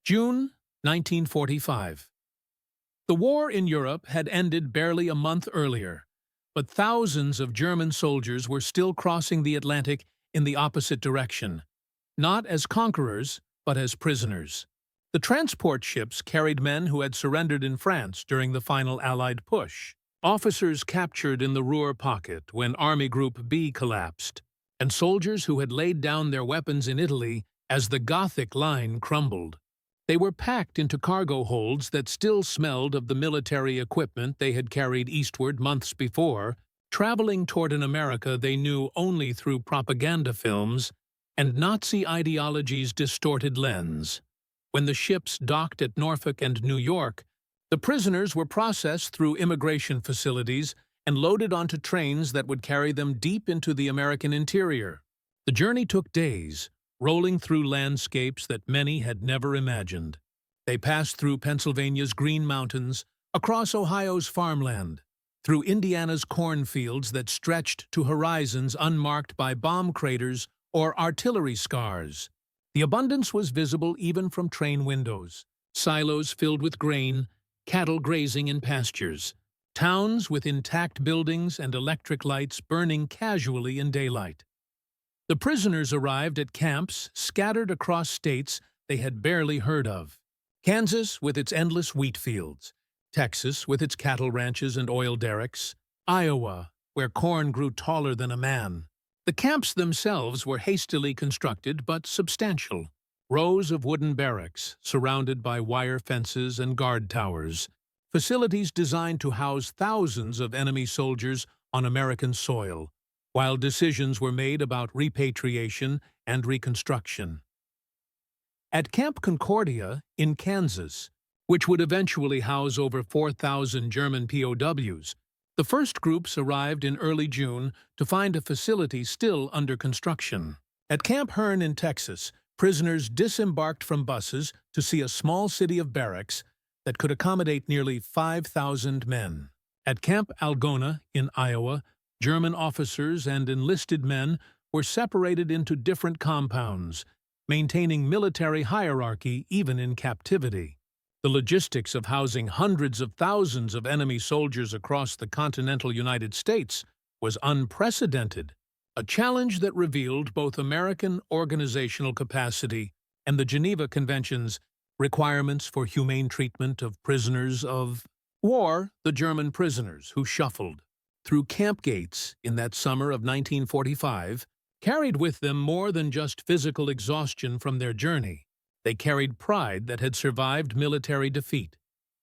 June 1945. The war in Europe had ended barely a month earlier, but thousands of German soldiers were still crossing the Atlantic in the opposite direction, not as conquerors, but as prisoners. The transport ships carried men who had surrendered in France during the final Allied push, officers captured in the Ruhr pocket when Army Group B collapsed, and soldiers who had laid down their weapons in Italy as the Gothic line crumbled. They were packed into cargo holds that still smelled of the military equipment they had carried eastward months before, traveling toward an America they knew only through propaganda films and Nazi ideology's distorted lens. When the ships docked at Norfolk and New York, the prisoners were processed through immigration facilities and loaded onto trains that would carry them deep into the American interior. The journey took days, rolling through landscapes that many had never imagined. They passed through Pennsylvania's Green Mountains, across Ohio's farmland, through Indiana's cornfields that stretched to horizons unmarked by bomb craters or artillery scars. The abundance was visible even from train windows, silos filled with grain, cattle grazing in pastures, towns with intact buildings and electric lights burning casually in daylight. The prisoners arrived at camps scattered across states they had barely heard of. Kansas with its endless wheat fields, Texas with its cattle ranches and oil derricks, Iowa, where corn grew taller than a man. The camps themselves were hastily constructed but substantial. Rows of wooden barracks surrounded by wire fences and guard towers, facilities designed to house thousands of enemy soldiers on American soil, while decisions were made about repatriation and reconstruction. At Camp Concordia in Kansas, which would eventually house over 4,000 German POWs, the first groups arrived in early June to find a facility still under construction. At Camp Hearn in Texas, prisoners disembarked from buses to see a small city of barracks that could accommodate nearly 5,000 men. At Camp Algona in Iowa, German officers and enlisted men were separated into different compounds, maintaining military hierarchy even in captivity. The logistics of housing hundreds of thousands of enemy soldiers across the continental United States was unprecedented, a challenge that revealed both American organizational capacity and the Geneva Convention's requirements for humane treatment of prisoners of war. The German prisoners who shuffled through camp gates in that summer of 1945 carried with them more than just physical exhaustion from their journey. They carried pride that had survived military defeat,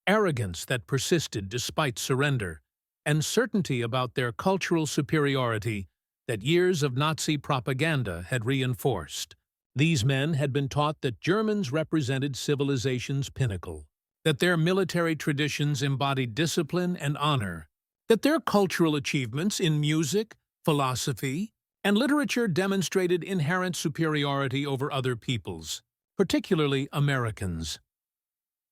arrogance that persisted despite surrender, and certainty about their cultural superiority that years of Nazi propaganda had reinforced. These men had been taught that Germans represented civilization's pinnacle, that their military traditions embodied discipline and honor, that their cultural achievements in music, philosophy, and literature demonstrated inherent superiority over other peoples, particularly Americans.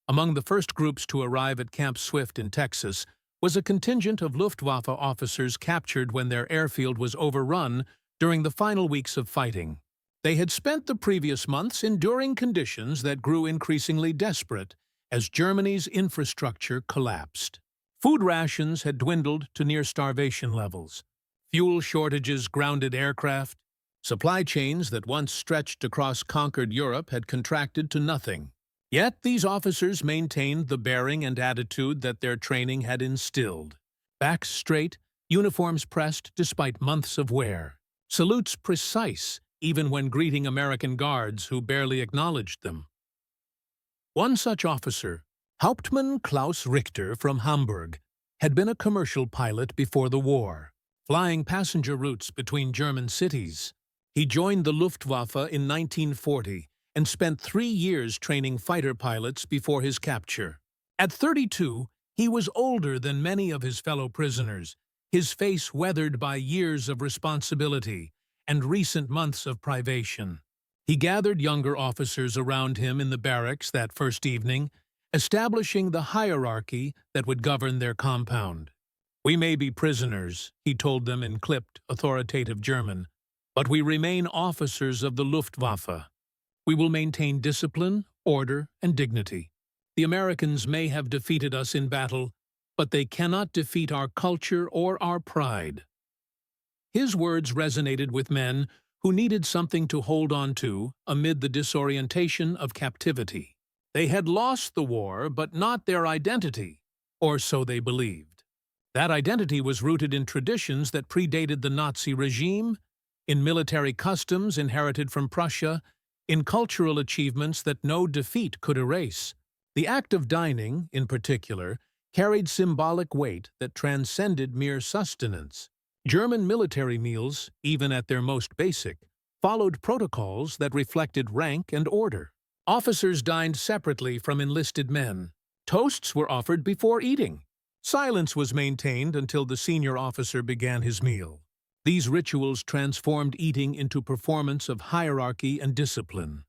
Among the first groups to arrive at Camp Swift in Texas was a contingent of Luftwaffe officers captured when their airfield was overrun during the final weeks of fighting. They had spent the previous months enduring conditions that grew increasingly desperate as Germany's infrastructure collapsed. Food rations had dwindled to near starvation levels. Fuel shortages grounded aircraft. Supply chains that once stretched across conquered Europe had contracted to nothing. Yet these officers maintained the bearing and attitude that their training had instilled. Backs straight, uniforms pressed despite months of wear. Salutes precise, even when greeting American guards who barely acknowledged them. One such officer, Hauptmann Klaus Richter from Hamburg, had been a commercial pilot before the war, flying passenger routes between German cities. He joined the Luftwaffe in 1940 and spent 3 years training fighter pilots before his capture. At 32, he was older than many of his fellow prisoners, his face weathered by years of responsibility and recent months of privation. He gathered younger officers around him in the barracks that first evening, establishing the hierarchy that would govern their compound. "We may be prisoners," he told them in clipped, authoritative German, "but we remain officers of the Luftwaffe. We will maintain discipline, order, and dignity. The Americans may have defeated us in battle, but they cannot defeat our culture or our pride. His words resonated with men who needed something to hold on to amid the disorientation of captivity. They had lost the war, but not their identity, or so they believed. That identity was rooted in traditions that predated the Nazi regime, in military customs inherited from Prussia, in cultural achievements that no defeat could erase. The act of dining, in particular, carried symbolic weight that transcended mere sustenance. German military meals, even at their most basic, followed protocols that reflected rank and order. Officers dined separately from enlisted men. Toasts were offered before eating. Silence was maintained until the senior officer began his meal. These rituals transformed eating into performance of hierarchy and discipline.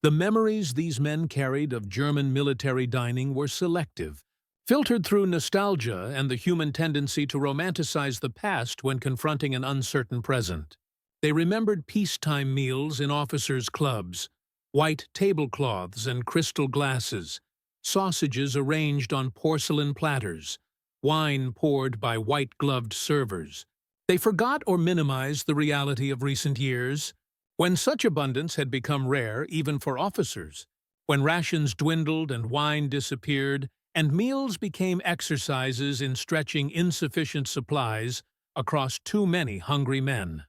The memories these men carried of German military dining were selective, filtered through nostalgia and the human tendency to romanticize the past when confronting an uncertain present. They remembered peacetime meals in officers' clubs, white tablecloths and crystal glasses, sausages arranged on porcelain platters, wine poured by white-gloved servers. They forgot or minimized the reality of recent years, when such abundance had become rare even for officers, when rations dwindled and wine disappeared, and meals became exercises in stretching insufficient supplies across too many hungry men.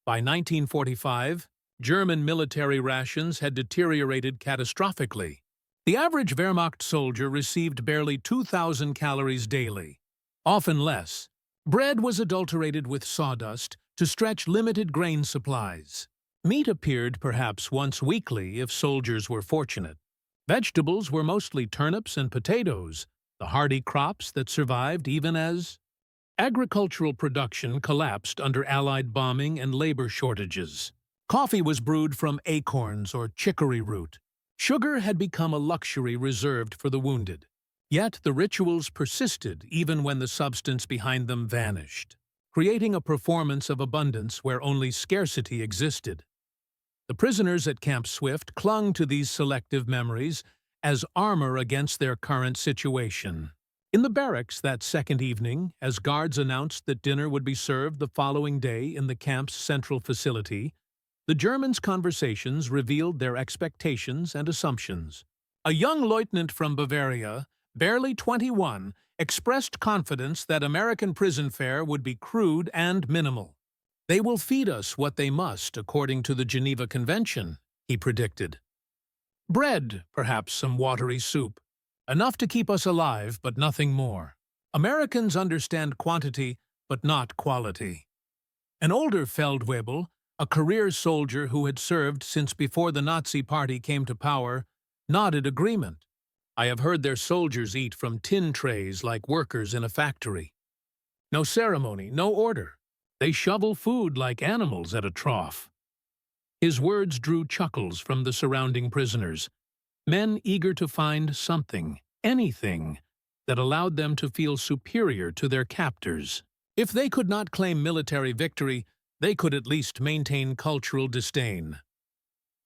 By 1945, German military rations had deteriorated catastrophically. The average Wehrmacht soldier received barely 2,000 calories daily, often less. Bread was adulterated with sawdust to stretch limited grain supplies. Meat appeared perhaps once weekly if soldiers were fortunate. Vegetables were mostly turnips and potatoes, the hardy crops that survived even as agricultural production collapsed under Allied bombing and labor shortages. Coffee was brewed from acorns or chicory root. Sugar had become a luxury reserved for the wounded. Yet the rituals persisted even when the substance behind them vanished, creating a performance of abundance where only scarcity existed. The prisoners at Camp Swift clung to these selective memories as armor against their current situation. In the barracks that second evening, as guards announced that dinner would be served the following day in the camp's central facility, the Germans' conversations revealed their expectations and assumptions. A young lieutenant from Bavaria, barely 21, expressed confidence that American prison fare would be crude and minimal. "They will feed us what they must according to the Geneva Convention," he predicted. "Bread, perhaps some watery soup. Enough to keep us alive, but nothing more. Americans understand quantity, but not quality." An older Feldwebel, a career soldier who had served since before the Nazi Party came to power, nodded agreement. "I have heard their soldiers eat from tin trays like workers in a factory. No ceremony, no order. They shovel food like animals at a trough." His words drew chuckles from the surrounding prisoners, men eager to find something, anything, that allowed them to feel superior to their captors. If they could not claim military victory, they could at least maintain cultural disdain.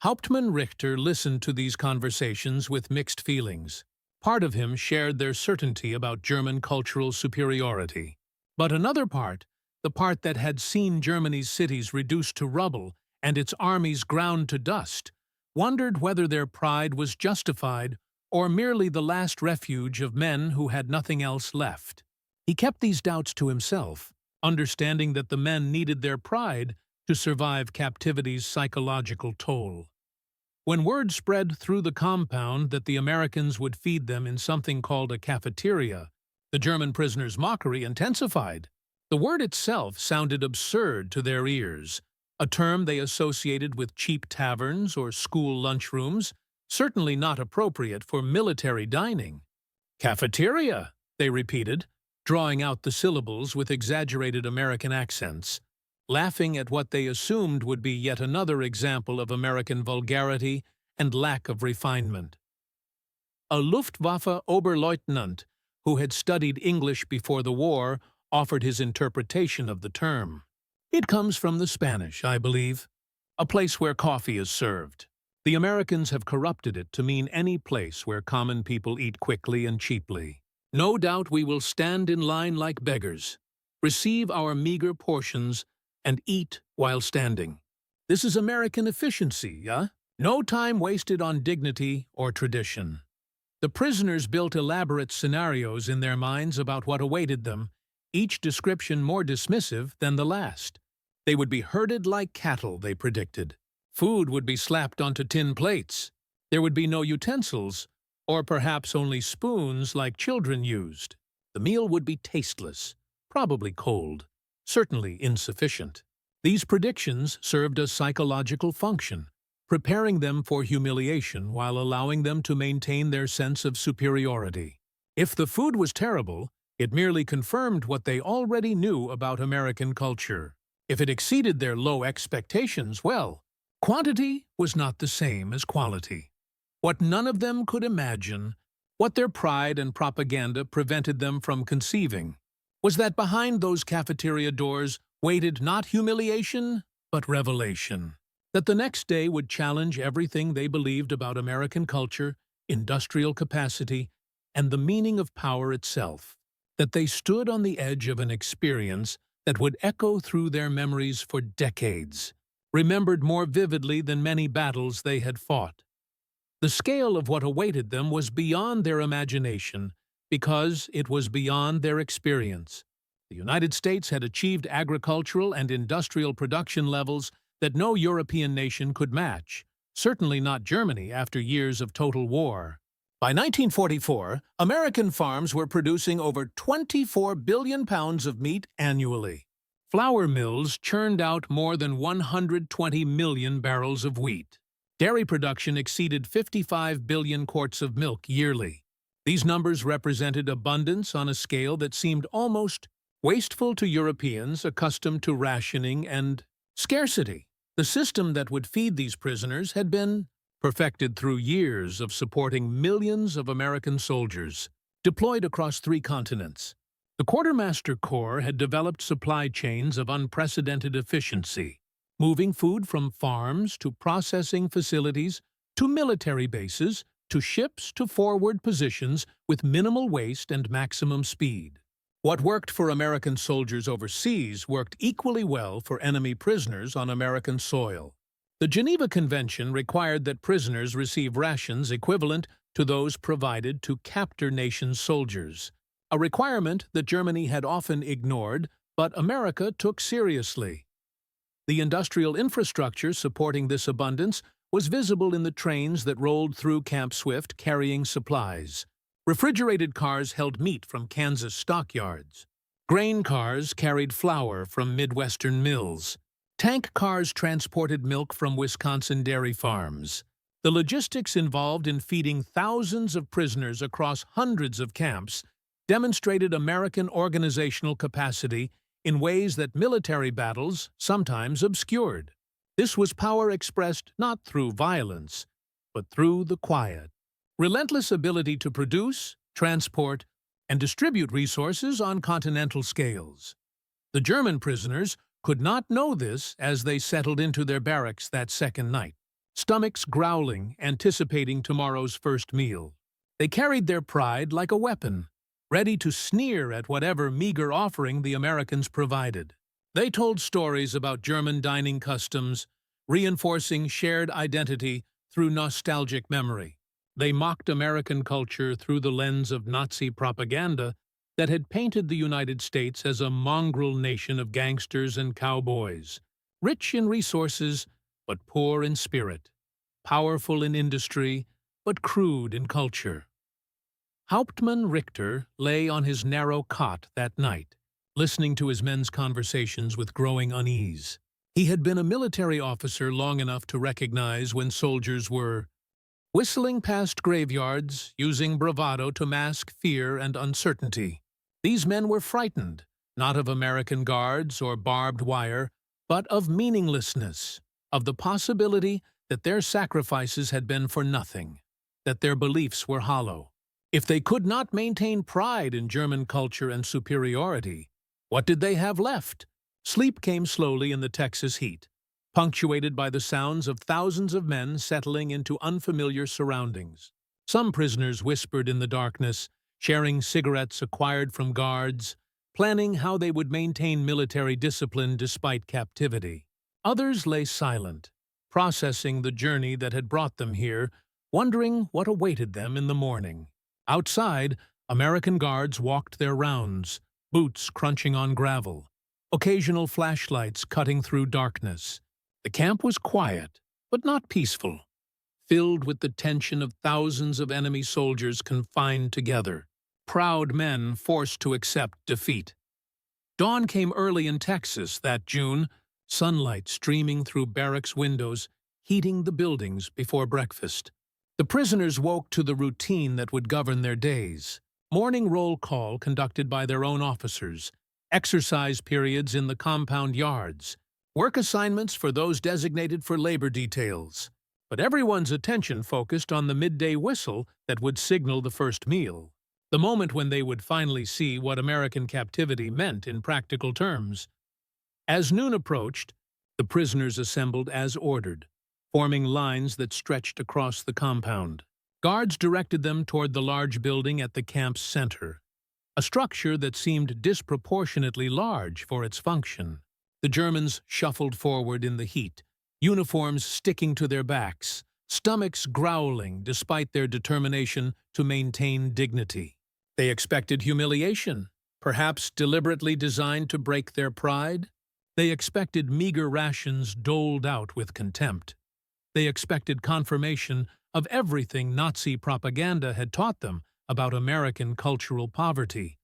Hauptmann Richter listened to these conversations with mixed feelings. Part of him shared their certainty about German cultural superiority. But another part, the part that had seen Germany's cities reduced to rubble and its armies ground to dust, wondered whether their pride was justified or merely the last refuge of men who had nothing else left. He kept these doubts to himself, understanding that the men needed their pride to survive captivity's psychological toll. When word spread through the compound that the Americans would feed them in something called a cafeteria, the German prisoners' mockery intensified. The word itself sounded absurd to their ears, a term they associated with cheap taverns or school lunchrooms, certainly not appropriate for military dining. "Cafeteria," they repeated, drawing out the syllables with exaggerated American accents, laughing at what they assumed would be yet another example of American vulgarity and lack of refinement. A Luftwaffe Oberleutnant, who had studied English before the war, offered his interpretation of the term. "It comes from the Spanish, I believe. A place where coffee is served." The Americans have corrupted it to mean any place where common people eat quickly and cheaply. No doubt we will stand in line like beggars, receive our meager portions, and eat while standing. This is American efficiency, yeah? No time wasted on dignity or tradition. The prisoners built elaborate scenarios in their minds about what awaited them, each description more dismissive than the last. They would be herded like cattle, they predicted. Food would be slapped onto tin plates. There would be no utensils, or perhaps only spoons like children used. The meal would be tasteless, probably cold, certainly insufficient. These predictions served a psychological function, preparing them for humiliation while allowing them to maintain their sense of superiority. If the food was terrible, it merely confirmed what they already knew about American culture. If it exceeded their low expectations, well, quantity was not the same as quality. What none of them could imagine, what their pride and propaganda prevented them from conceiving, was that behind those cafeteria doors waited not humiliation, but revelation. That the next day would challenge everything they believed about American culture, industrial capacity, and the meaning of power itself. That they stood on the edge of an experience that would echo through their memories for decades, remembered more vividly than many battles they had fought. The scale of what awaited them was beyond their imagination because it was beyond their experience. The United States had achieved agricultural and industrial production levels that no European nation could match, certainly not Germany after years of total war. By 1944, American farms were producing over 24 billion pounds of meat annually. Flour mills churned out more than 120 million barrels of wheat. Dairy production exceeded 55 billion quarts of milk yearly. These numbers represented abundance on a scale that seemed almost wasteful to Europeans accustomed to rationing and scarcity. The system that would feed these prisoners had been perfected through years of supporting millions of American soldiers, deployed across 3 continents. The Quartermaster Corps had developed supply chains of unprecedented efficiency, moving food from farms to processing facilities to military bases to ships to forward positions with minimal waste and maximum speed. What worked for American soldiers overseas worked equally well for enemy prisoners on American soil. The Geneva Convention required that prisoners receive rations equivalent to those provided to captor nation soldiers, a requirement that Germany had often ignored but America took seriously. The industrial infrastructure supporting this abundance was visible in the trains that rolled through Camp Swift carrying supplies. Refrigerated cars held meat from Kansas stockyards. Grain cars carried flour from Midwestern mills. Tank cars transported milk from Wisconsin dairy farms. The logistics involved in feeding thousands of prisoners across hundreds of camps demonstrated American organizational capacity in ways that military battles sometimes obscured. This was power expressed not through violence, but through the quiet, relentless ability to produce, transport, and distribute resources on continental scales. The German prisoners could not know this as they settled into their barracks that second night, stomachs growling, anticipating tomorrow's first meal. They carried their pride like a weapon, ready to sneer at whatever meager offering the Americans provided. They told stories about German dining customs, reinforcing shared identity through nostalgic memory. They mocked American culture through the lens of Nazi propaganda that had painted the United States as a mongrel nation of gangsters and cowboys, rich in resources but poor in spirit, powerful in industry but crude in culture. Hauptmann Richter lay on his narrow cot that night, listening to his men's conversations with growing unease. He had been a military officer long enough to recognize when soldiers were whistling past graveyards, using bravado to mask fear and uncertainty. These men were frightened, not of American guards or barbed wire, but of meaninglessness, of the possibility that their sacrifices had been for nothing, that their beliefs were hollow. If they could not maintain pride in German culture and superiority, what did they have left? Sleep came slowly in the Texas heat. punctuated by the sounds of thousands of men settling into unfamiliar surroundings. Some prisoners whispered in the darkness, sharing cigarettes acquired from guards, planning how they would maintain military discipline despite captivity. Others lay silent, processing the journey that had brought them here, wondering what awaited them in the morning. Outside, American guards walked their rounds, boots crunching on gravel, occasional flashlights cutting through darkness. The camp was quiet, but not peaceful, filled with the tension of thousands of enemy soldiers confined together, proud men forced to accept defeat. Dawn came early in Texas that June, sunlight streaming through barracks windows, heating the buildings before breakfast. The prisoners woke to the routine that would govern their days. Morning roll call conducted by their own officers, exercise periods in the compound yards, work assignments for those designated for labor details. But everyone's attention focused on the midday whistle that would signal the first meal, the moment when they would finally see what American captivity meant in practical terms. As noon approached, the prisoners assembled as ordered, forming lines that stretched across the compound. Guards directed them toward the large building at the camp's center, a structure that seemed disproportionately large for its function. The Germans shuffled forward in the heat, uniforms sticking to their backs, stomachs growling despite their determination to maintain dignity. They expected humiliation, perhaps deliberately designed to break their pride. They expected meager rations doled out with contempt. They expected confirmation of everything Nazi propaganda had taught them about American cultural poverty.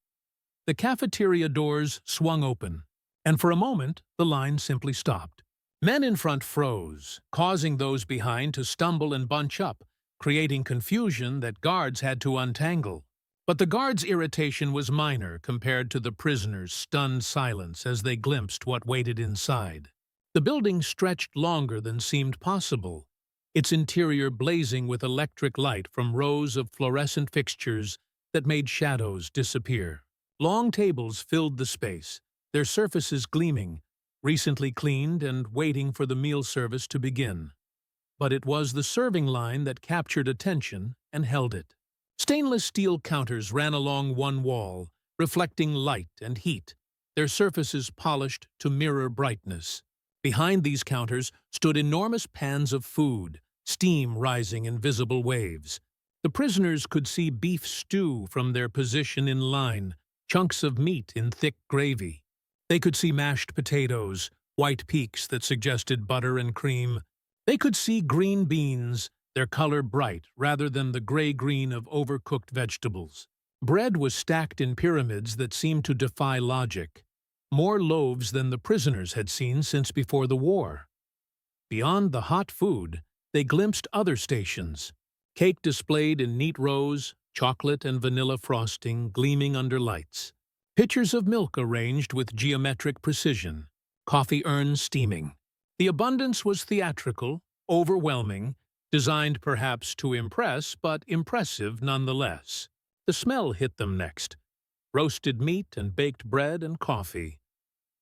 The cafeteria doors swung open, and for a moment the line simply stopped. Men in front froze, causing those behind to stumble and bunch up, creating confusion that guards had to untangle. But the guards' irritation was minor compared to the prisoners' stunned silence as they glimpsed what waited inside. The building stretched longer than seemed possible, its interior blazing with electric light from rows of fluorescent fixtures that made shadows disappear. Long tables filled the space, their surfaces gleaming, recently cleaned and waiting for the meal service to begin. But it was the serving line that captured attention and held it. Stainless steel counters ran along one wall, reflecting light and heat, their surfaces polished to mirror brightness. Behind these counters stood enormous pans of food, steam rising in visible waves. The prisoners could see beef stew from their position in line, chunks of meat in thick gravy. They could see mashed potatoes, white peaks that suggested butter and cream. They could see green beans, their color bright rather than the gray-green of overcooked vegetables. Bread was stacked in pyramids that seemed to defy logic, more loaves than the prisoners had seen since before the war. Beyond the hot food, they glimpsed other stations, cake displayed in neat rows, chocolate and vanilla frosting gleaming under lights, pitchers of milk arranged with geometric precision, coffee urns steaming. The abundance was theatrical, overwhelming, designed perhaps to impress, but impressive nonetheless. The smell hit them next. Roasted meat and baked bread and coffee.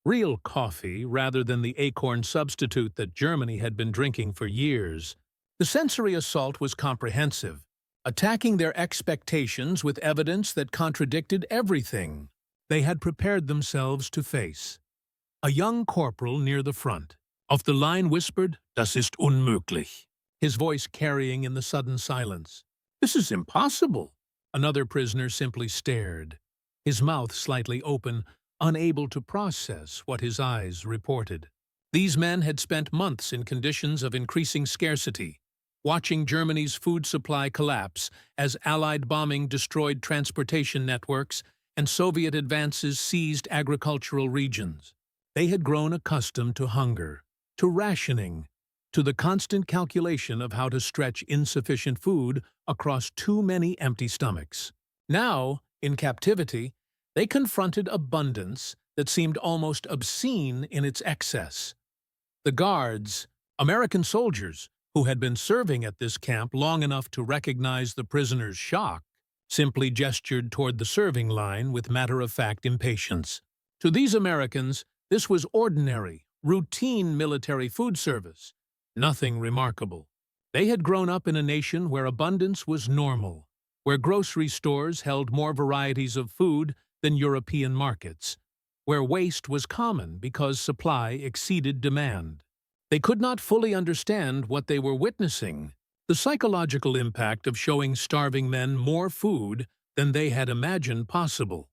Real coffee rather than the acorn substitute that Germany had been drinking for years. The sensory assault was comprehensive, attacking their expectations with evidence that contradicted everything they had prepared themselves to face. A young corporal near the front of the line whispered, "Das ist unmöglich," his voice carrying in the sudden silence. "This is impossible." Another prisoner simply stared, his mouth slightly open, unable to process what his eyes reported. These men had spent months in conditions of increasing scarcity, watching Germany's food supply collapse as Allied bombing destroyed transportation networks and Soviet advances seized agricultural regions. They had grown accustomed to hunger, to rationing, to the constant calculation of how to stretch insufficient food across too many empty stomachs. Now, in captivity, they confronted abundance that seemed almost obscene in its excess. The guards, American soldiers, who had been serving at this camp long enough to recognize the prisoners' shock, simply gestured toward the serving line with matter-of-fact impatience. To these Americans, this was ordinary, routine military food service. Nothing remarkable. They had grown up in a nation where abundance was normal, where grocery stores held more varieties of food than European markets, where waste was common because supply exceeded demand. They could not fully understand what they were witnessing, the psychological impact of showing starving men more food than they had imagined possible.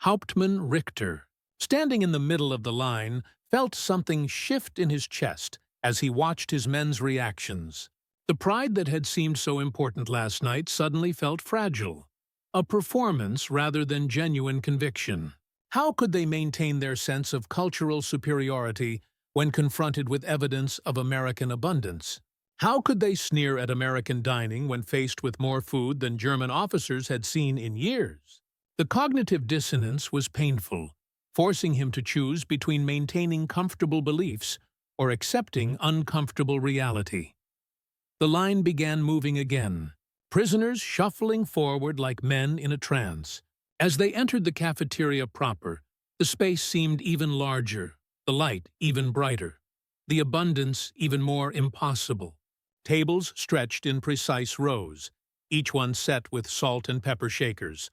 Hauptmann Richter, standing in the middle of the line, felt something shift in his chest as he watched his men's reactions. The pride that had seemed so important last night suddenly felt fragile, a performance rather than genuine conviction. How could they maintain their sense of cultural superiority when confronted with evidence of American abundance? How could they sneer at American dining when faced with more food than German officers had seen in years? The cognitive dissonance was painful, forcing him to choose between maintaining comfortable beliefs or accepting uncomfortable reality. The line began moving again, prisoners shuffling forward like men in a trance. As they entered the cafeteria proper, the space seemed even larger, the light even brighter, the abundance even more impossible. Tables stretched in precise rows, each one set with salt and pepper shakers,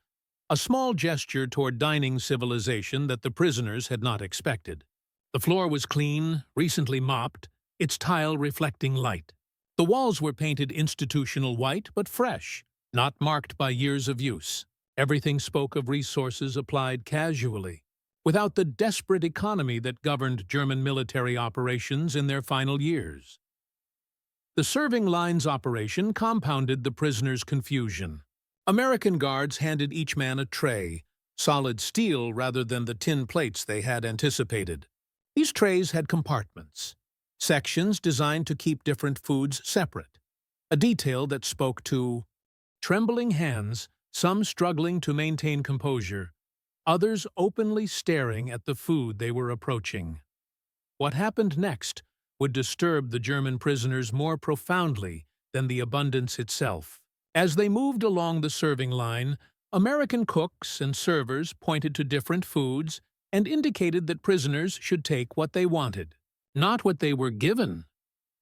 a small gesture toward dining civilization that the prisoners had not expected. The floor was clean, recently mopped, its tile reflecting light. The walls were painted institutional white but fresh, not marked by years of use. Everything spoke of resources applied casually, without the desperate economy that governed German military operations in their final years. The serving lines operation compounded the prisoners' confusion. American guards handed each man a tray, solid steel rather than the tin plates they had anticipated. These trays had compartments, sections designed to keep different foods separate, a detail that spoke to trembling hands, some struggling to maintain composure, others openly staring at the food they were approaching. What happened next would disturb the German prisoners more profoundly than the abundance itself. As they moved along the serving line, American cooks and servers pointed to different foods and indicated that prisoners should take what they wanted. Not what they were given,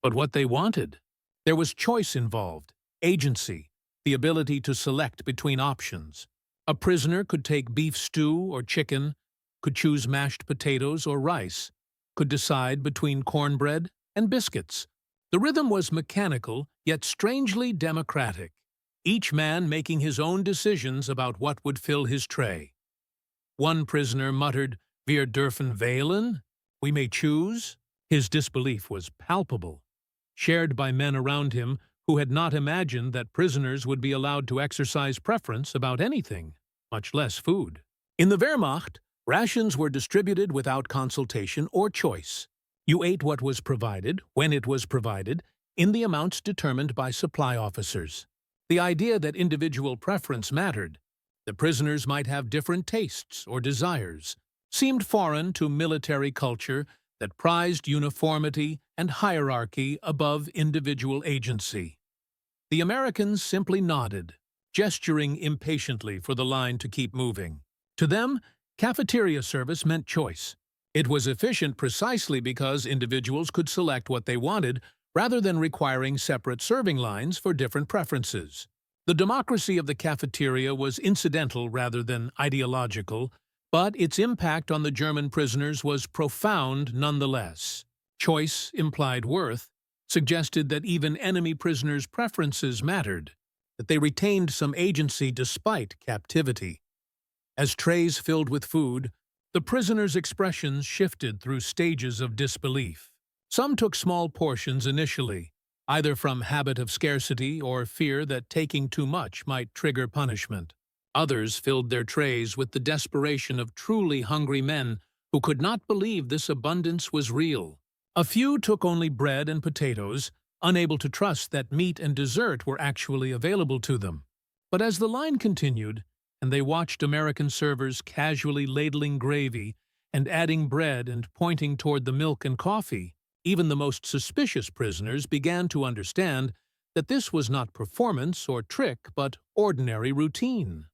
but what they wanted. There was choice involved, agency, the ability to select between options. A prisoner could take beef stew or chicken, could choose mashed potatoes or rice, could decide between cornbread and biscuits. The rhythm was mechanical, yet strangely democratic, each man making his own decisions about what would fill his tray. One prisoner muttered, "Wir dürfen wählen?" "We may choose?" His disbelief was palpable, shared by men around him who had not imagined that prisoners would be allowed to exercise preference about anything, much less food. In the Wehrmacht, rations were distributed without consultation or choice. You ate what was provided, when it was provided, in the amounts determined by supply officers. The idea that individual preference mattered, the prisoners might have different tastes or desires, seemed foreign to military culture that prized uniformity and hierarchy above individual agency. The Americans simply nodded, gesturing impatiently for the line to keep moving. To them, cafeteria service meant choice. It was efficient precisely because individuals could select what they wanted rather than requiring separate serving lines for different preferences. The democracy of the cafeteria was incidental rather than ideological, but its impact on the German prisoners was profound nonetheless. Choice implied worth, suggested that even enemy prisoners' preferences mattered, that they retained some agency despite captivity. As trays filled with food, the prisoners' expressions shifted through stages of disbelief. Some took small portions initially, either from habit of scarcity or fear that taking too much might trigger punishment. Others filled their trays with the desperation of truly hungry men who could not believe this abundance was real. A few took only bread and potatoes, unable to trust that meat and dessert were actually available to them. But as the line continued, and they watched American servers casually ladling gravy and adding bread and pointing toward the milk and coffee, even the most suspicious prisoners began to understand that this was not performance or trick but ordinary routine.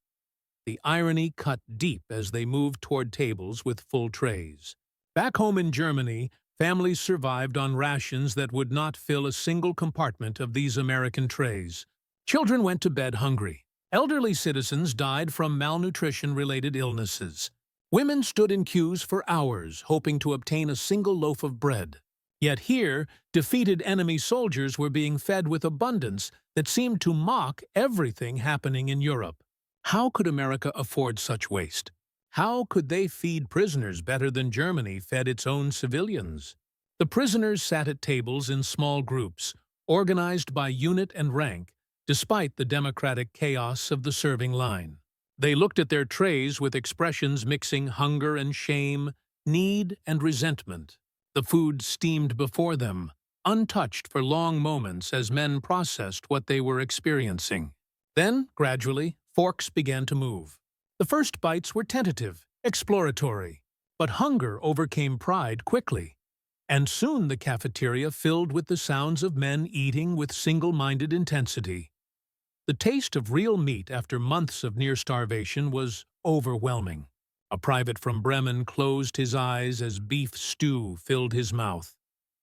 The irony cut deep as they moved toward tables with full trays. Back home in Germany, families survived on rations that would not fill a single compartment of these American trays. Children went to bed hungry. Elderly citizens died from malnutrition-related illnesses. Women stood in queues for hours, hoping to obtain a single loaf of bread. Yet here, defeated enemy soldiers were being fed with abundance that seemed to mock everything happening in Europe. How could America afford such waste? How could they feed prisoners better than Germany fed its own civilians? The prisoners sat at tables in small groups, organized by unit and rank, despite the democratic chaos of the serving line. They looked at their trays with expressions mixing hunger and shame, need and resentment. The food steamed before them, untouched for long moments as men processed what they were experiencing. Then, gradually, forks began to move. The first bites were tentative, exploratory, but hunger overcame pride quickly. And soon the cafeteria filled with the sounds of men eating with single-minded intensity. The taste of real meat after months of near starvation was overwhelming. A private from Bremen closed his eyes as beef stew filled his mouth,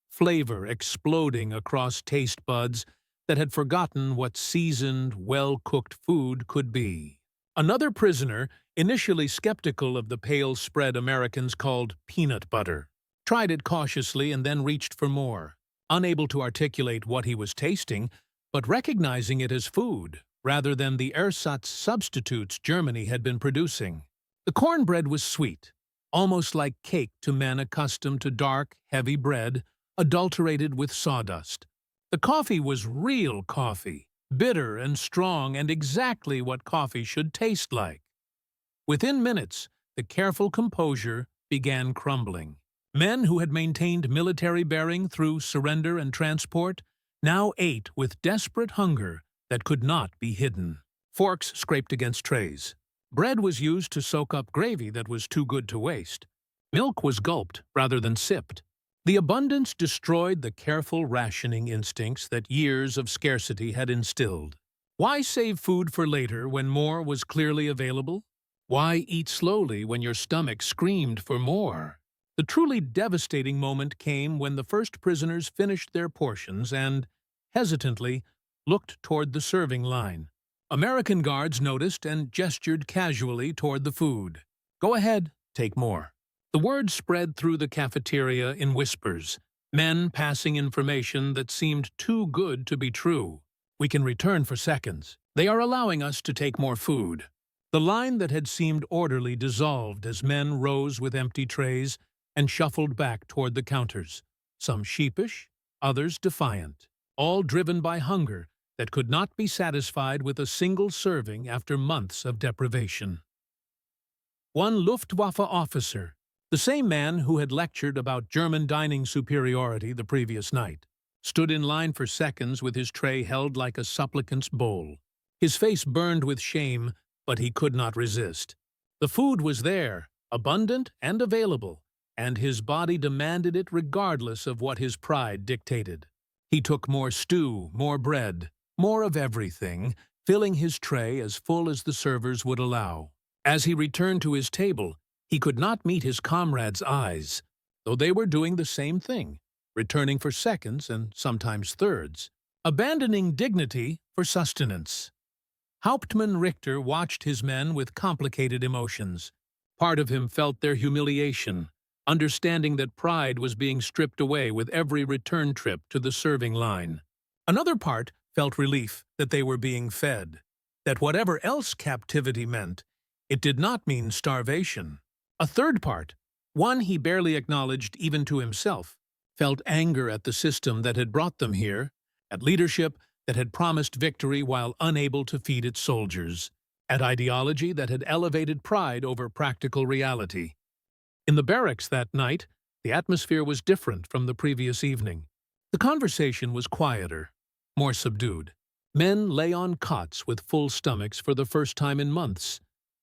flavor exploding across taste buds that had forgotten what seasoned, well-cooked food could be. Another prisoner, initially skeptical of the pale spread Americans called peanut butter, tried it cautiously and then reached for more, unable to articulate what he was tasting, but recognizing it as food rather than the ersatz substitutes Germany had been producing. The cornbread was sweet, almost like cake to men accustomed to dark, heavy bread, adulterated with sawdust. The coffee was real coffee, bitter and strong and exactly what coffee should taste like. Within minutes, the careful composure began crumbling. Men who had maintained military bearing through surrender and transport now ate with desperate hunger that could not be hidden. Forks scraped against trays. Bread was used to soak up gravy that was too good to waste. Milk was gulped rather than sipped. The abundance destroyed the careful rationing instincts that years of scarcity had instilled. Why save food for later when more was clearly available? Why eat slowly when your stomach screamed for more? The truly devastating moment came when the first prisoners finished their portions and, hesitantly, looked toward the serving line. American guards noticed and gestured casually toward the food. "Go ahead, take more." The word spread through the cafeteria in whispers, men passing information that seemed too good to be true. "We can return for seconds. They are allowing us to take more food." The line that had seemed orderly dissolved as men rose with empty trays and shuffled back toward the counters, some sheepish, others defiant, all driven by hunger that could not be satisfied with a single serving after months of deprivation. One Luftwaffe officer, the same man who had lectured about German dining superiority the previous night, stood in line for seconds with his tray held like a supplicant's bowl. His face burned with shame, but he could not resist. The food was there, abundant and available, and his body demanded it regardless of what his pride dictated. He took more stew, more bread, more of everything, filling his tray as full as the servers would allow. As he returned to his table, he could not meet his comrades' eyes, though they were doing the same thing, returning for seconds and sometimes thirds, abandoning dignity for sustenance. Hauptmann Richter watched his men with complicated emotions. Part of him felt their humiliation, understanding that pride was being stripped away with every return trip to the serving line. Another part felt relief that they were being fed, that whatever else captivity meant, it did not mean starvation. A third part, one he barely acknowledged even to himself, felt anger at the system that had brought them here, at leadership that had promised victory while unable to feed its soldiers, at ideology that had elevated pride over practical reality. In the barracks that night, the atmosphere was different from the previous evening. The conversation was quieter, more subdued. Men lay on cots with full stomachs for the first time in months,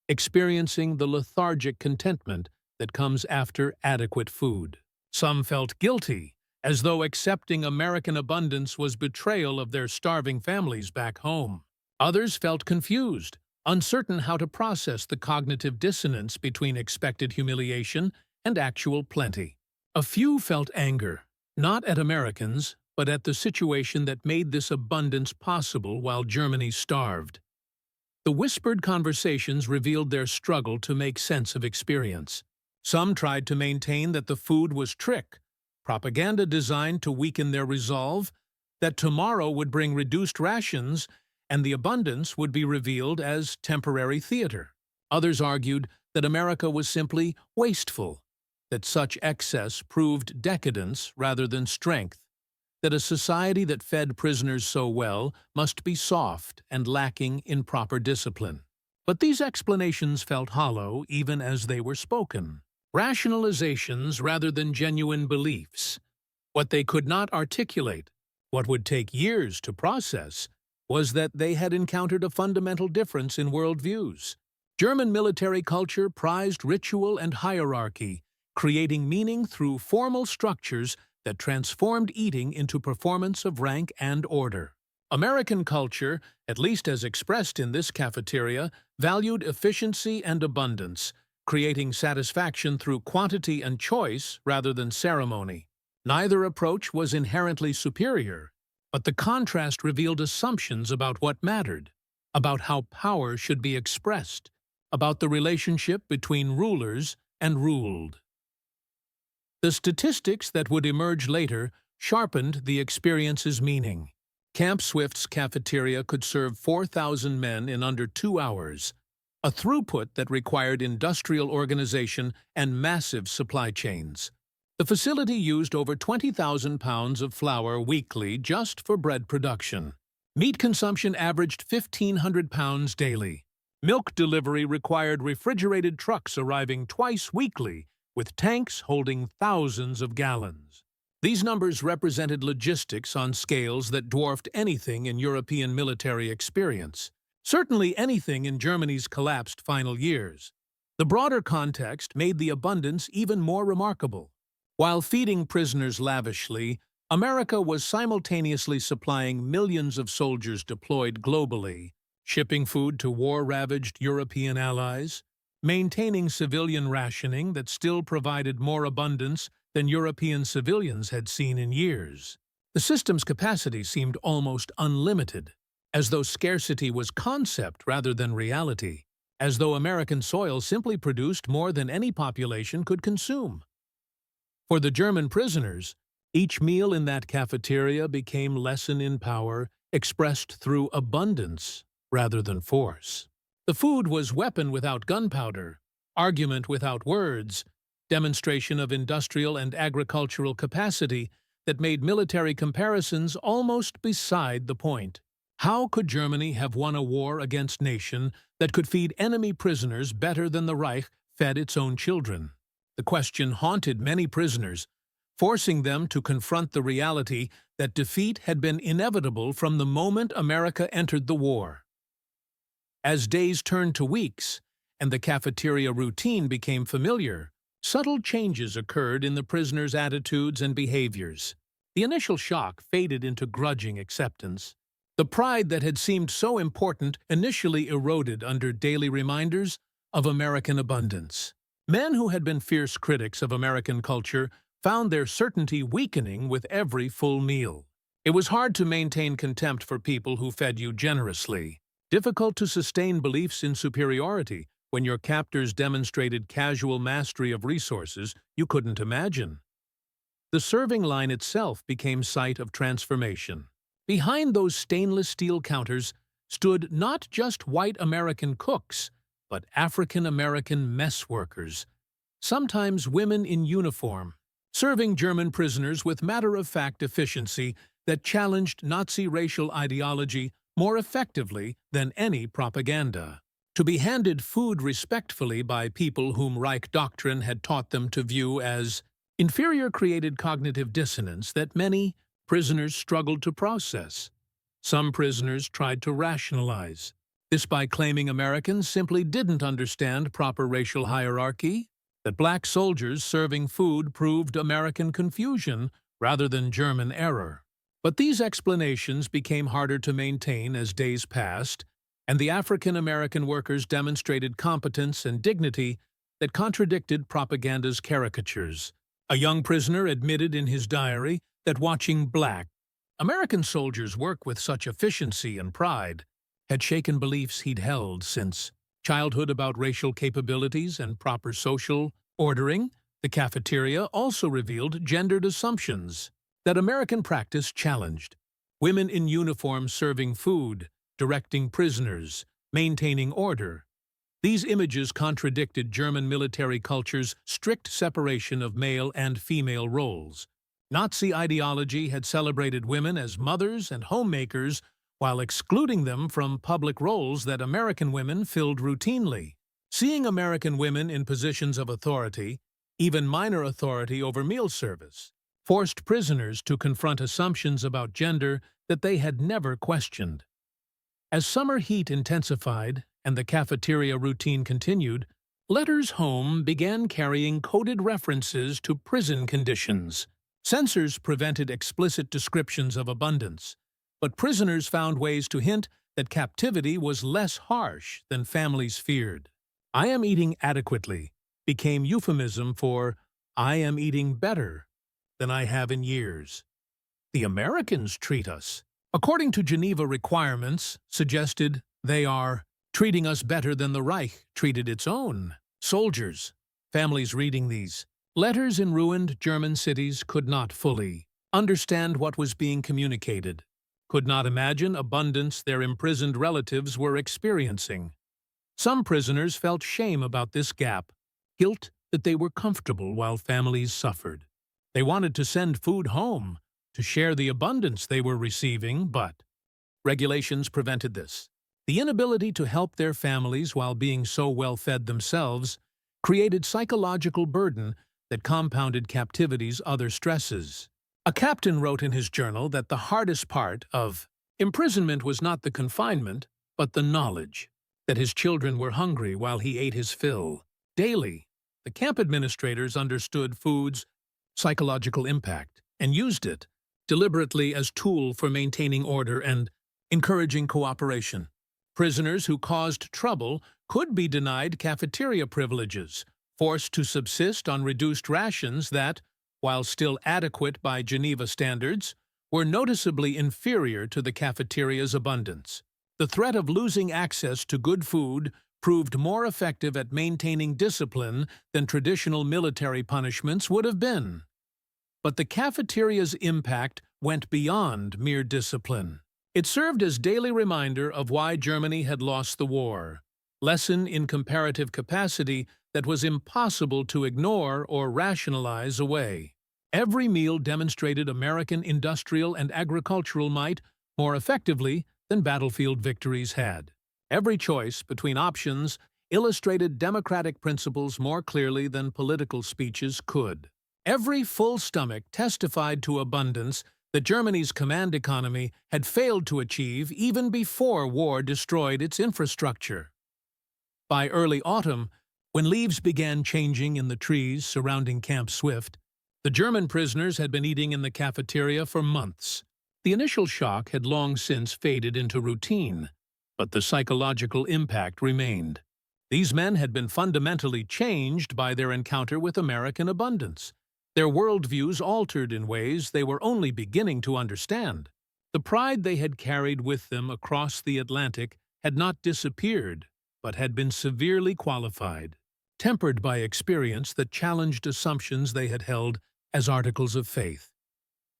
experiencing the lethargic contentment that comes after adequate food. Some felt guilty, as though accepting American abundance was betrayal of their starving families back home. Others felt confused, uncertain how to process the cognitive dissonance between expected humiliation and actual plenty. A few felt anger, not at Americans, but at the situation that made this abundance possible while Germany starved. The whispered conversations revealed their struggle to make sense of experience. Some tried to maintain that the food was trick, propaganda designed to weaken their resolve, that tomorrow would bring reduced rations and the abundance would be revealed as temporary theater. Others argued that America was simply wasteful, that such excess proved decadence rather than strength, that a society that fed prisoners so well must be soft and lacking in proper discipline. But these explanations felt hollow even as they were spoken. Rationalizations rather than genuine beliefs. What they could not articulate, what would take years to process, was that they had encountered a fundamental difference in worldviews. German military culture prized ritual and hierarchy, creating meaning through formal structures that transformed eating into performance of rank and order. American culture, at least as expressed in this cafeteria, valued efficiency and abundance, creating satisfaction through quantity and choice rather than ceremony. Neither approach was inherently superior, but the contrast revealed assumptions about what mattered, about how power should be expressed, about the relationship between rulers and ruled. The statistics that would emerge later sharpened the experience's meaning. Camp Swift's cafeteria could serve 4,000 men in under 2 hours, a throughput that required industrial organization and massive supply chains. The facility used over 20,000 pounds of flour weekly just for bread production. Meat consumption averaged 1,500 pounds daily. Milk delivery required refrigerated trucks arriving twice weekly, with tanks holding thousands of gallons. These numbers represented logistics on scales that dwarfed anything in European military experience, certainly anything in Germany's collapsed final years. The broader context made the abundance even more remarkable. While feeding prisoners lavishly, America was simultaneously supplying millions of soldiers deployed globally, shipping food to war-ravaged European allies, maintaining civilian rationing that still provided more abundance than European civilians had seen in years. The system's capacity seemed almost unlimited, as though scarcity was concept rather than reality, as though American soil simply produced more than any population could consume. For the German prisoners, each meal in that cafeteria became lesson in power expressed through abundance rather than force. The food was weapon without gunpowder, argument without words, demonstration of industrial and agricultural capacity that made military comparisons almost beside the point. How could Germany have won a war against nation that could feed enemy prisoners better than the Reich fed its own children? The question haunted many prisoners, forcing them to confront the reality that defeat had been inevitable from the moment America entered the war. As days turned to weeks, and the cafeteria routine became familiar, subtle changes occurred in the prisoners' attitudes and behaviors. The initial shock faded into grudging acceptance. The pride that had seemed so important initially eroded under daily reminders of American abundance. Men who had been fierce critics of American culture found their certainty weakening with every full meal. It was hard to maintain contempt for people who fed you generously. Difficult to sustain beliefs in superiority when your captors demonstrated casual mastery of resources you couldn't imagine. The serving line itself became site of transformation. Behind those stainless steel counters stood not just white American cooks, but African American mess workers, sometimes women in uniform, serving German prisoners with matter-of-fact efficiency that challenged Nazi racial ideology more effectively than any propaganda. To be handed food respectfully by people whom Reich doctrine had taught them to view as inferior created cognitive dissonance that many prisoners struggled to process. Some prisoners tried to rationalize this by claiming Americans simply didn't understand proper racial hierarchy, that black soldiers serving food proved American confusion rather than German error. But these explanations became harder to maintain as days passed, and the African American workers demonstrated competence and dignity that contradicted propaganda's caricatures. A young prisoner admitted in his diary that watching black American soldiers work with such efficiency and pride had shaken beliefs he'd held since childhood about racial capabilities and proper social ordering. The cafeteria also revealed gendered assumptions that American practice challenged. Women in uniform serving food, directing prisoners, maintaining order. These images contradicted German military culture's strict separation of male and female roles. Nazi ideology had celebrated women as mothers and homemakers while excluding them from public roles that American women filled routinely. Seeing American women in positions of authority, even minor authority over meal service, forced prisoners to confront assumptions about gender that they had never questioned. As summer heat intensified and the cafeteria routine continued, letters home began carrying coded references to prison conditions. Censors prevented explicit descriptions of abundance, but prisoners found ways to hint that captivity was less harsh than families feared. "I am eating adequately" became euphemism for "I am eating better than I have in years." The Americans treat us, according to Geneva requirements, suggested they are treating us better than the Reich treated its own soldiers. Families reading these letters in ruined German cities could not fully understand what was being communicated, could not imagine abundance their imprisoned relatives were experiencing. Some prisoners felt shame about this gap, guilt that they were comfortable while families suffered. They wanted to send food home, to share the abundance they were receiving, but regulations prevented this. The inability to help their families while being so well-fed themselves created psychological burden that compounded captivity's other stresses. A captain wrote in his journal that the hardest part of imprisonment was not the confinement, but the knowledge that his children were hungry while he ate his fill. Daily, the camp administrators understood food's psychological impact and used it deliberately as tool for maintaining order and encouraging cooperation. Prisoners who caused trouble could be denied cafeteria privileges, forced to subsist on reduced rations that, while still adequate by Geneva standards, were noticeably inferior to the cafeteria's abundance. The threat of losing access to good food proved more effective at maintaining discipline than traditional military punishments would have been. But the cafeteria's impact went beyond mere discipline. It served as daily reminder of why Germany had lost the war, lesson in comparative capacity that was impossible to ignore or rationalize away. Every meal demonstrated American industrial and agricultural might more effectively than battlefield victories had. Every choice between options illustrated democratic principles more clearly than political speeches could. Every full stomach testified to abundance that Germany's command economy had failed to achieve even before war destroyed its infrastructure. By early autumn, when leaves began changing in the trees surrounding Camp Swift, the German prisoners had been eating in the cafeteria for months. The initial shock had long since faded into routine, but the psychological impact remained. These men had been fundamentally changed by their encounter with American abundance. Their worldviews altered in ways they were only beginning to understand. The pride they had carried with them across the Atlantic had not disappeared, but had been severely qualified, tempered by experience that challenged assumptions they had held as articles of faith.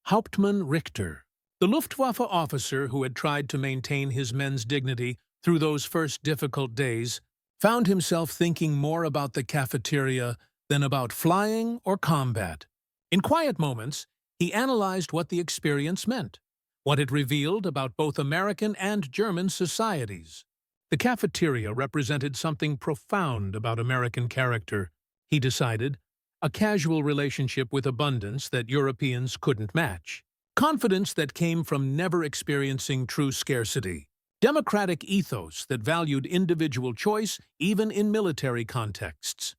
Hauptmann Richter, the Luftwaffe officer who had tried to maintain his men's dignity through those first difficult days, found himself thinking more about the cafeteria than about flying or combat. In quiet moments, he analyzed what the experience meant, what it revealed about both American and German societies. The cafeteria represented something profound about American character, he decided, a casual relationship with abundance that Europeans couldn't match, confidence that came from never experiencing true scarcity, democratic ethos that valued individual choice even in military contexts.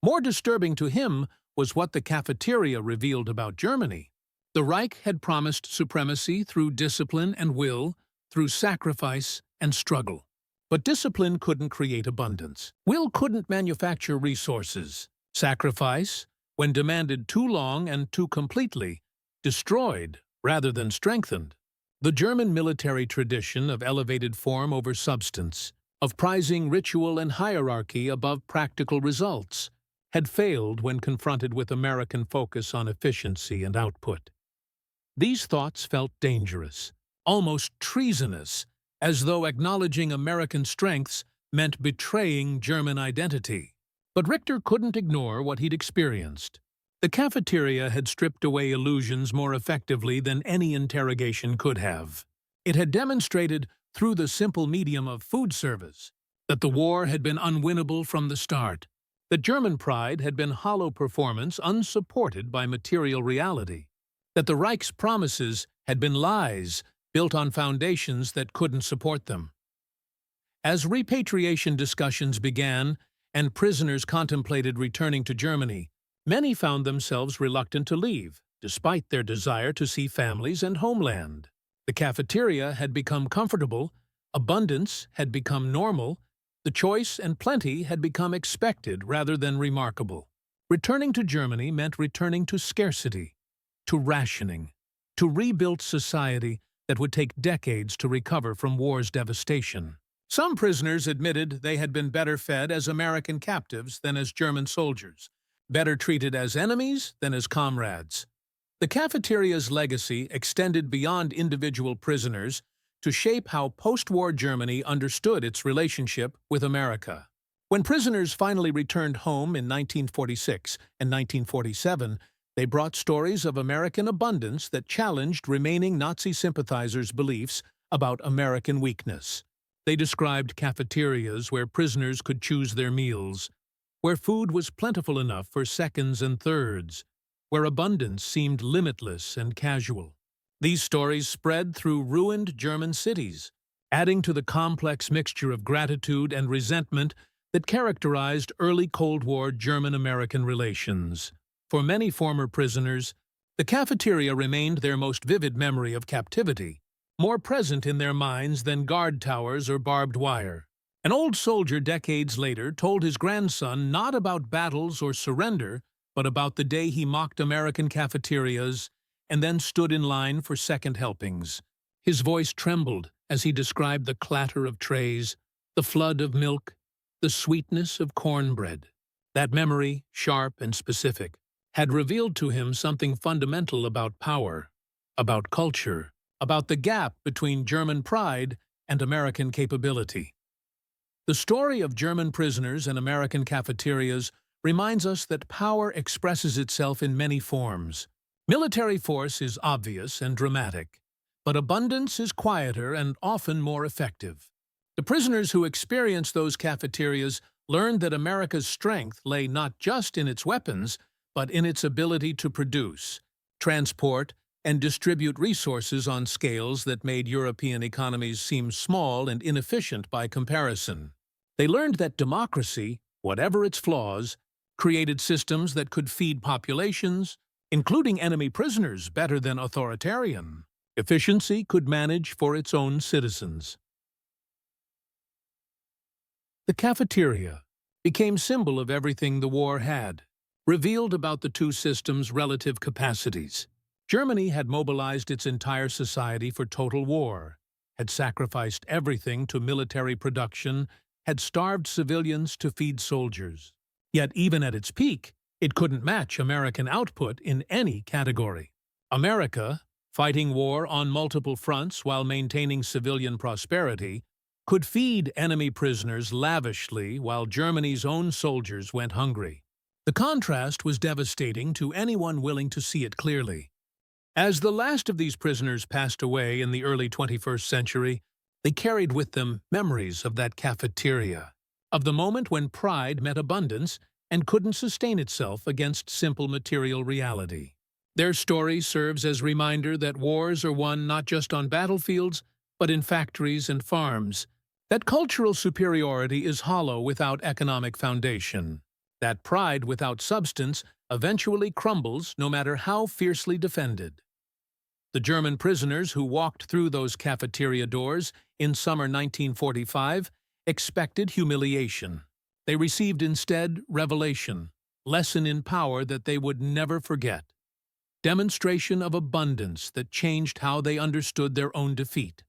More disturbing to him was what the cafeteria revealed about Germany. The Reich had promised supremacy through discipline and will, through sacrifice and struggle. But discipline couldn't create abundance. Will couldn't manufacture resources. Sacrifice, when demanded too long and too completely, destroyed rather than strengthened. The German military tradition of elevated form over substance, of prizing ritual and hierarchy above practical results, had failed when confronted with American focus on efficiency and output. These thoughts felt dangerous, almost treasonous, as though acknowledging American strengths meant betraying German identity. But Richter couldn't ignore what he'd experienced. The cafeteria had stripped away illusions more effectively than any interrogation could have. It had demonstrated, through the simple medium of food service, that the war had been unwinnable from the start, that German pride had been hollow performance unsupported by material reality, that the Reich's promises had been lies built on foundations that couldn't support them. As repatriation discussions began and prisoners contemplated returning to Germany, many found themselves reluctant to leave, despite their desire to see families and homeland. The cafeteria had become comfortable, abundance had become normal, the choice and plenty had become expected rather than remarkable. Returning to Germany meant returning to scarcity, to rationing, to rebuilt society that would take decades to recover from war's devastation. Some prisoners admitted they had been better fed as American captives than as German soldiers, better treated as enemies than as comrades. The cafeteria's legacy extended beyond individual prisoners to shape how post-war Germany understood its relationship with America. When prisoners finally returned home in 1946 and 1947, they brought stories of American abundance that challenged remaining Nazi sympathizers' beliefs about American weakness. They described cafeterias where prisoners could choose their meals, where food was plentiful enough for seconds and thirds, where abundance seemed limitless and casual. These stories spread through ruined German cities, adding to the complex mixture of gratitude and resentment that characterized early Cold War German-American relations. For many former prisoners, the cafeteria remained their most vivid memory of captivity, more present in their minds than guard towers or barbed wire. An old soldier decades later told his grandson not about battles or surrender, but about the day he mocked American cafeterias and then stood in line for second helpings. His voice trembled as he described the clatter of trays, the flood of milk, the sweetness of cornbread. That memory, sharp and specific, had revealed to him something fundamental about power, about culture, about the gap between German pride and American capability. The story of German prisoners and American cafeterias reminds us that power expresses itself in many forms. Military force is obvious and dramatic, but abundance is quieter and often more effective. The prisoners who experienced those cafeterias learned that America's strength lay not just in its weapons, but in its ability to produce, transport, and distribute resources on scales that made European economies seem small and inefficient by comparison. They learned that democracy, whatever its flaws, created systems that could feed populations, including enemy prisoners, better than authoritarian. Efficiency could manage for its own citizens. The cafeteria became symbol of everything the war had, revealed about the two systems' relative capacities. Germany had mobilized its entire society for total war, had sacrificed everything to military production, had starved civilians to feed soldiers. Yet even at its peak, it couldn't match American output in any category. America, fighting war on multiple fronts while maintaining civilian prosperity, could feed enemy prisoners lavishly while Germany's own soldiers went hungry. The contrast was devastating to anyone willing to see it clearly. As the last of these prisoners passed away in the early 21st century, they carried with them memories of that cafeteria, of the moment when pride met abundance and couldn't sustain itself against simple material reality. Their story serves as reminder that wars are won not just on battlefields, but in factories and farms, that cultural superiority is hollow without economic foundation, that pride without substance eventually crumbles no matter how fiercely defended. The German prisoners who walked through those cafeteria doors in summer 1945 expected humiliation. They received instead revelation, lesson in power that they would never forget. Demonstration of abundance that changed how they understood their own defeat.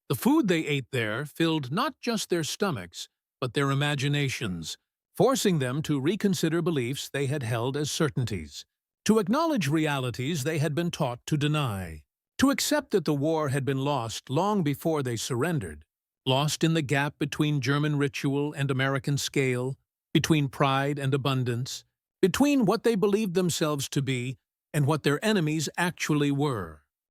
The food they ate there filled not just their stomachs, but their imaginations, forcing them to reconsider beliefs they had held as certainties, to acknowledge realities they had been taught to deny, to accept that the war had been lost long before they surrendered, lost in the gap between German ritual and American scale, between pride and abundance, between what they believed themselves to be and what their enemies actually were.